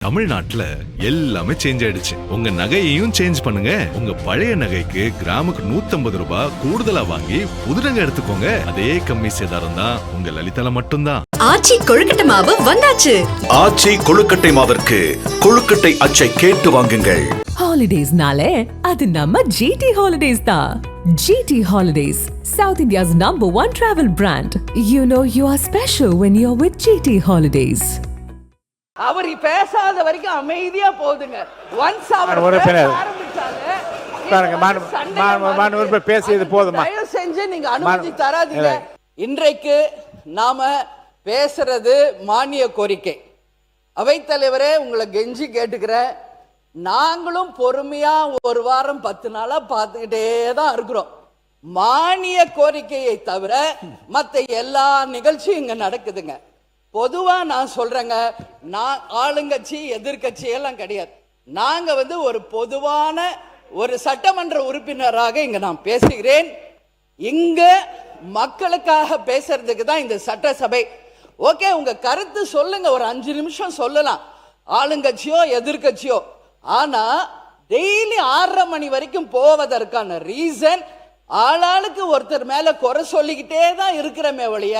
தமிழ்நாட்டுல எல்லாமே சேஞ்ச் ஆயிடுச்சு. உங்க நகையையும் சேஞ்ச் பண்ணுங்க. உங்க பழைய நகைக்கு கிராமுக்கு 150 ரூபாய் கூடுதலா வாங்கி புது நகை எடுத்துக்கோங்க. அதே கம்மி சேதாரம் தான் உங்க லலிதால மட்டும்தான். ஆச்சி கொழுக்கட்டை மாவு வந்தாச்சு. ஆச்சி கொழுக்கட்டை மாவிற்கு கொழுக்கட்டை அச்சை கேட்டு வாங்குங்கள். ஹாலிடேஸ்னாலே அது நம்ம ஜிடி ஹாலிடேஸ் தான். GT Holidays, South India's #1 travel brand. You know you are special when you're with GT Holidays. அவர் பேசாத வரைக்கும் அமைதியா போகுதுங்க. ஒன்ஸ் அவர் ஆரம்பிச்சாங்க பேசியது போதுமா? தயவு செஞ்சு நீங்க அனுமதி தராதீங்க. இன்றைக்கு நாம பேசுறது மானிய கோரிக்கை. அவைத்தலைவரே, உங்களை கெஞ்சி கேட்டுக்கிறேன். நாங்களும் பொறுமையா ஒரு வாரம் 10 நாளா பார்த்துக்கிட்டே தான் இருக்கிறோம். மானிய கோரிக்கையை தவிர மற்ற எல்லா நிகழ்ச்சியும் இங்க நடக்குதுங்க. பொதுவா நான் சொல்றேங்க, நான் ஆளுங்கட்சி எதிர்கட்சி எல்லாம் கிடையாது. நாங்க ஒரு பொதுவான ஒரு சட்டமன்ற உறுப்பினராக இங்க நான் பேசுகிறேன். இங்க மக்களுக்காக பேசுறதுக்கு தான் இந்த சட்டசபை. ஓகே, உங்க கருத்து சொல்லுங்க, ஒரு 5 நிமிஷம் சொல்லலாம், ஆளுங்கட்சியோ எதிர்கட்சியோ. ஆனா டெய்லி 6:30 மணி வரைக்கும் போவதற்கான ரீசன், ஆளாளுக்கு ஒருத்தர் மேல குறை சொல்லிக்கிட்டே தான் இருக்கிறமே ஒழிய,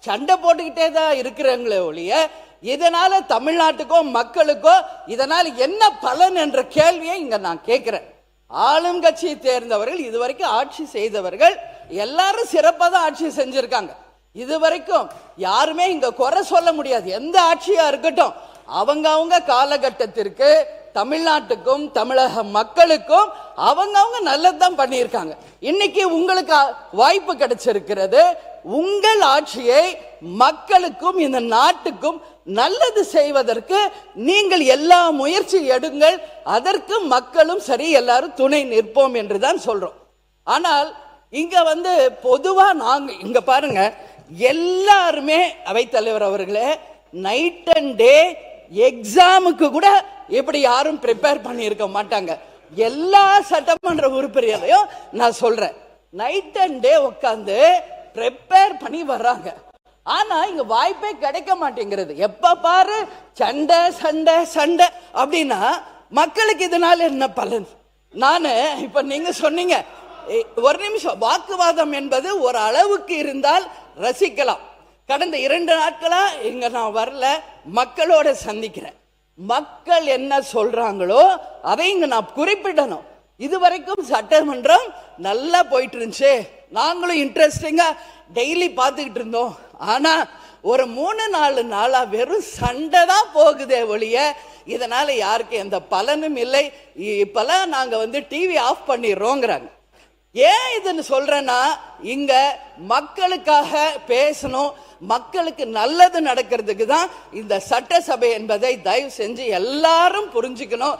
சண்டை போட்டுக்கிட்டே தான் இருக்கிறவங்களே ஒழிய, இதனால தமிழ்நாட்டுக்கோ மக்களுக்கோ இதனால் என்ன பலன் என்ற கேள்வியை இங்க நான் கேட்கிறேன். ஆளும் கட்சியை தேர்ந்தவர்கள், இதுவரைக்கும் ஆட்சி செய்தவர்கள் எல்லாரும் சிறப்பாக தான் ஆட்சி செஞ்சிருக்காங்க. இதுவரைக்கும் யாருமே இங்க குறை சொல்ல முடியாது. எந்த ஆட்சியா இருக்கட்டும், அவங்க காலகட்டத்திற்கு தமிழ்நாட்டுக்கும் தமிழக மக்களுக்கும் அவங்க நல்லதுதான் பண்ணியிருக்காங்க. இன்னைக்கு உங்களுக்கு வாய்ப்பு கிடைச்சிருக்கிறது. உங்கள் ஆட்சியை மக்களுக்கும் இந்த நாட்டுக்கும் நல்லது செய்வதற்கு நீங்கள் எல்லா முயற்சி எடுங்கள். அதற்கு மக்களும் சரி, எல்லாரும் துணை நிற்போம் என்றுதான் சொல்றோம். ஆனால் இங்க பொதுவா நாங்க இங்க பாருங்க, எல்லாருமே அவைத்தலைவர் அவர்களே, நைட் அண்ட் டே எக்ஸாமுக்கு கூட இப்படி யாரும் ப்ரிப்பேர் பண்ணியிருக்க மாட்டாங்க. எல்லா சட்டமன்ற உறுப்பினரையும் நான் சொல்றேன், நைட் அண்ட் டே உட்காந்து ப்ரிப்பேர் பண்ணி வர்றாங்க. ஆனா இங்க வாய்ப்பே கிடைக்க மாட்டேங்கிறது. எப்ப பாரு சண்டை சண்டை சண்டை அப்படின்னா மக்களுக்கு இதனால என்ன பலன்? நானு இப்ப நீங்க சொன்னீங்க, ஒரு நிமிஷம், வாக்குவாதம் என்பது ஒரு அளவுக்கு இருந்தால் ரசிக்கலாம். கடந்த 2 நாட்களா இங்க நான் வரல, மக்களோட சந்திக்கிறேன். மக்கள் என்ன சொல்றாங்களோ அதை இங்க நான் குறிப்பிடணும். இதுவரைக்கும் சட்டமன்றம் நல்லா போயிட்டு இருந்துச்சு, நாங்களும் இன்ட்ரெஸ்டிங்கா டெய்லி பார்த்துக்கிட்டு இருந்தோம். ஆனா ஒரு 3-4 நாளா வெறும் சண்டை தான் போகுதே ஒழிய இதனால யாருக்கு எந்த பலனும் இல்லை. இப்பெல்லாம் நாங்க டிவி ஆஃப் பண்ணிடுறோங்கிறாங்க. ஏன் இதுன்னு சொல்றேன்னா, இங்க மக்களுக்காக பேசணும், மக்களுக்கு நல்லது நடக்கிறதுக்கு தான் இந்த சட்டசபை என்பதை தயவு செஞ்சு எல்லாரும் புரிஞ்சுக்கணும்.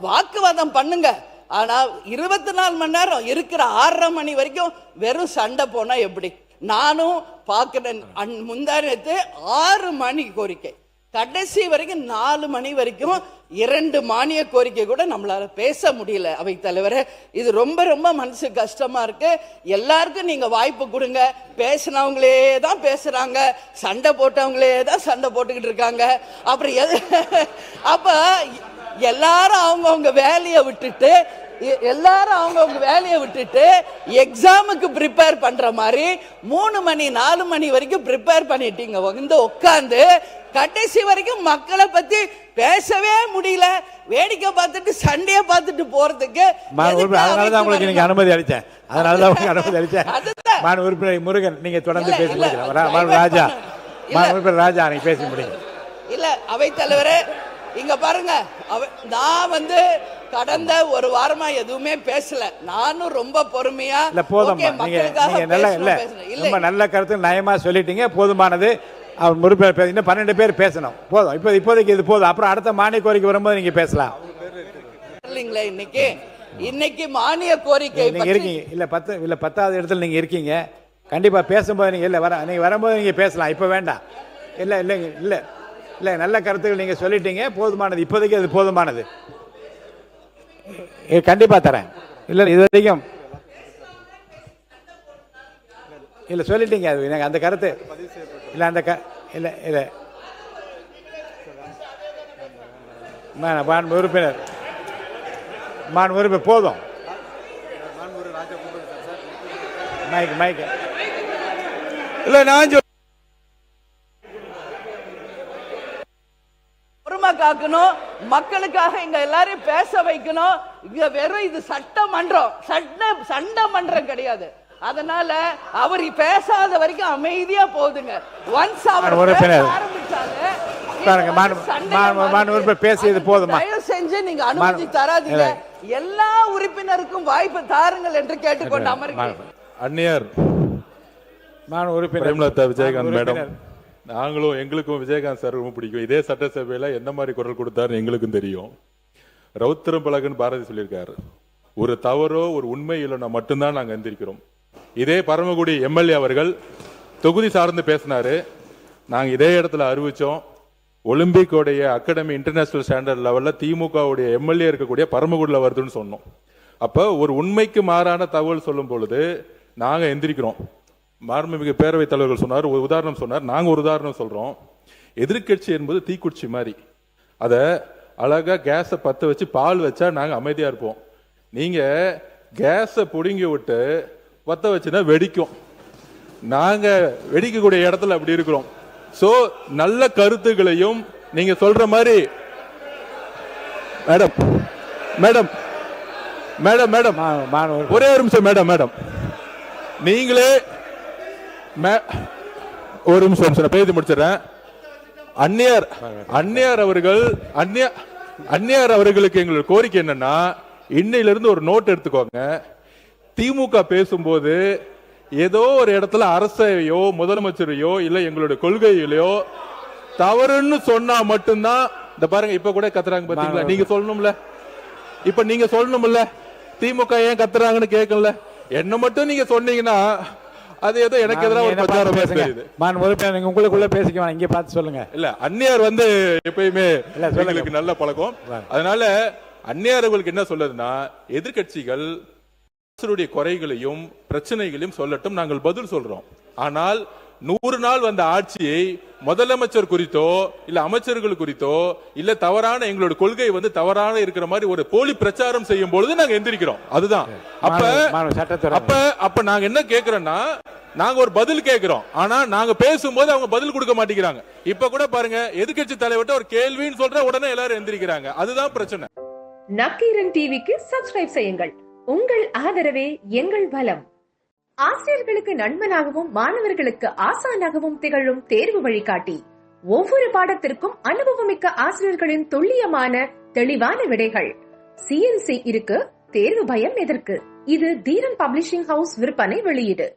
வாக்குவாதம் பண்ணுங்க, ஆனா 24 மணி நேரம் இருக்கிற 6:30 மணி வரைக்கும் வெறும் சண்டை போனா எப்படி? நானும் பார்க்கிறேன். முந்தானத்து 6 மணி கோரிக்கை, கடைசி வரைக்கும் 4 மணி வரைக்கும் 2 மானிய கோரிக்கை கூட நம்மளால பேச முடியல. அவை தலைவரே, இது ரொம்ப ரொம்ப மனசு கஷ்டமா இருக்கு. எல்லாருக்கும் நீங்க வாய்ப்பு கொடுங்க. பேசினவங்களே தான் பேசுறாங்க, சண்டை போட்டவங்களே தான் சண்டை போட்டுக்கிட்டு இருக்காங்க. அப்புறம் அப்ப எல்லாரும் அவங்கவுங்க வேலையை விட்டுட்டு எக்ஸாமுக்கு ப்ரிப்பேர் பண்ற மாதிரி 3 மணி 4 மணி வரைக்கும் ப்ரிப்பேர் பண்ணிட்டீங்க. உட்கார்ந்து கடைசி வரைக்கும் மக்களை பத்தி பேசவே முடியல. வேடிக்கை பார்த்துட்டு சண்டையை பார்த்துட்டு போறதுக்கு அதனாலதான் உங்களுக்கு நீங்க அனுமதி அளிச்சேன். உறுப்பினர் முருகன், நீங்க தொடர்ந்து பேசுங்க. ராஜா, நீங்க பேச முடியும் இல்ல? அவை தலைவரே, இங்க பாருங்க, நான் கடந்த ஒரு வாரமா எதுவுமே பேசல. நானும் ரொம்ப பொறுமையா இல்ல, போதும். ரொம்ப நல்ல கருத்து நயமா சொல்லிட்டீங்க, போதுமானது. அவர் உறுப்பினர் இன்னும் 12 பேர் பேசணும், போதும். இப்போதைக்கு இது போதும். அப்புறம் அடுத்த மானிய கோரிக்கை வரும்போது நீங்க பேசலாம். இல்லைங்களா? இன்னைக்கு மானிய கோரிக்கை நீங்க இருக்கீங்க இல்ல, 10வது இடத்துல நீங்க இருக்கீங்க. கண்டிப்பா பேசும்போது நீங்க நீங்க வரும்போது நீங்க பேசலாம். இப்ப வேண்டாம். இல்ல நல்ல கருத்துக்கள் நீங்க சொல்லிட்டீங்க, போதுமானது. இப்போதைக்கு அது போதுமானது. கண்டிப்பா தரேன். இல்ல இது வரைக்கும் இல்ல சொல்லிட்டீங்க. அது எனக்கு அந்த கருத்து இல்ல, அந்த இல்ல மாண்பு உறுப்பினர் போதும். மைக் இல்ல நான் பொறுமை காக்கணும், மக்களுக்காக இங்க எல்லாரையும் பேச வைக்கணும். இங்க வெறும் இது சட்டமன்றம் கிடையாது. அதனால அவர் பேசாத வரைக்கும் அமைதியா போகுதுங்க. ஒன்ஸ் அவர் ஆரம்பிச்சாலே பேசியது போதுமா? தயவு செஞ்சு நீங்க அனுமதி தராதீங்க. எல்லா உறுப்பினருக்கும் வாய்ப்பு தாருங்கள் என்று கேட்டுக்கொண்டு அமர்கிறேன். அந்நியர் பிரேமலதா விஜயகாந்த் மேடம், நாங்களும் எங்களுக்கும் விஜயகாந்த் சார் ரொம்ப பிடிக்கும். இதே சட்டசபையில என்ன மாதிரி குரல் கொடுத்தாரு எங்களுக்கும் தெரியும். ரவுத்திரம் பழகுன்னு பாரதி சொல்லியிருக்காரு, ஒரு தவறோ ஒரு உண்மை இல்லைன்னா மட்டும்தான் நாங்க எந்திரிக்கிறோம். இதே பரமக்குடி எம்எல்ஏ அவர்கள் தொகுதி சார்ந்து பேசினாரு. நாங்க இதே இடத்துல அறிவிச்சோம், ஒலிம்பிக்கோடைய அகாடமி இன்டர்நேஷனல் ஸ்டாண்டர்ட் லெவல்ல திமுகவுடைய எம்எல்ஏ இருக்கக்கூடிய பரமக்குடியில் வருதுன்னு சொன்னோம். அப்ப ஒரு உண்மைக்கு மாறான தகவல் சொல்லும் பொழுது நாங்க எந்திரிக்கிறோம். மாண்புமிகு பேரவைத் தலைவர்கள் சொன்னார், ஒரு உதாரணம் சொன்னார், நாங்க ஒரு உதாரணம் சொல்றோம். எதிர்கட்சி என்பது தீக்குச்சி மாதிரி, அத அழகா கேஸை பத்த வச்சு பால் வச்சா நாங்க அமைதியா இருப்போம். நீங்க கேஸை புடுங்கி விட்டு பத்த வச்சுன்னா வெடிக்கும். நாங்க வெடிக்கக்கூடிய இடத்துல அப்படி இருக்கிறோம். சோ நல்ல கருத்துக்களையும் நீங்க சொல்ற மாதிரி மேடம் மேடம் மேடம் மேடம் ஒரே ஒரு நிமிஷம் மேடம் நீங்களே ஒரு நிமிஷம் பேசி முடிச்சிடறேன். அந்நியார் அவர்களுக்கு எங்களுக்கு கோரிக்கை என்னன்னா, இன்னையிலிருந்து ஒரு நோட் எடுத்துக்கோங்க. திமுக பேசும்போது ஏதோ ஒரு இடத்துல அரசையோ முதலமைச்சரையோ இல்ல எங்களுடைய கொள்கையிலையோ தவறுன்னு சொன்னா மட்டும்தான், இந்த பாருங்க இப்ப கூட கத்துறாங்க பாத்தீங்களா, நீங்க சொல்லணும்ல, இப்ப நீங்க சொல்லணும்ல, திமுக ஏன் கத்துறாங்கன்னு கேட்கல. என்ன மட்டும் நீங்க சொன்னீங்கன்னா அது ஏதோ எனக்கு எதிராக ஒரு பிரச்சாரம் தெரியுது. உங்களுக்குள்ள பேசிக்கலாம், இங்க பார்த்து சொல்லுங்க. இல்ல அந்நியார் எப்பயுமே எங்களுக்கு நல்ல பழக்கம். அதனால அந்நியார்களுக்கு என்ன சொல்லுதுன்னா, எதிர்கட்சிகள் குறைகளையும் பிரச்சனைகளையும் சொல்லட்டும், நாங்கள் பதில் சொல்றோம். ஆனால் 100 நாள் வந்த ஆட்சியை முதலமைச்சர் குறித்தோ இல்ல அமைச்சர்கள் குறித்தோ இல்ல தவறான எங்களோட கொள்கை தவறான இருக்கிற மாதிரி ஒரு போலி பிரச்சாரம் செய்யும் பொழுது நாங்க எந்திரிக்கிறோம். அதுதான். அப்ப நாங்க என்ன கேக்குறோம்னா, நாங்க ஒரு பதில் கேட்கிறோம். ஆனா நாங்க பேசும்போது அவங்க பதில் கொடுக்க மாட்டேங்கிறாங்க. இப்ப கூட பாருங்க, எதிர்க்கட்சி தலைவர்கிட்ட ஒரு கேள்வின்னு சொல்ற உடனே எல்லாரும் எந்திரிக்கிறாங்க. அதுதான் பிரச்சனை. நக்கீரன் டிவிக்கு சப்ஸ்கிரைப் செய்யுங்கள். உங்கள் ஆதரவே எங்கள் பலம். ஆசிரியர்களுக்கு நண்பனாகவும் மாணவர்களுக்கு ஆசானாகவும் திகழும் தேர்வு வழிகாட்டி. ஒவ்வொரு பாடத்திற்கும் அனுபவமிக்க ஆசிரியர்களின் துல்லியமான தெளிவான விடைகள். CNC இருக்கு, தேர்வு பயம் எதற்கு? இது தீரன் பப்ளிஷிங் ஹவுஸ் விற்பனை வெளியீடு.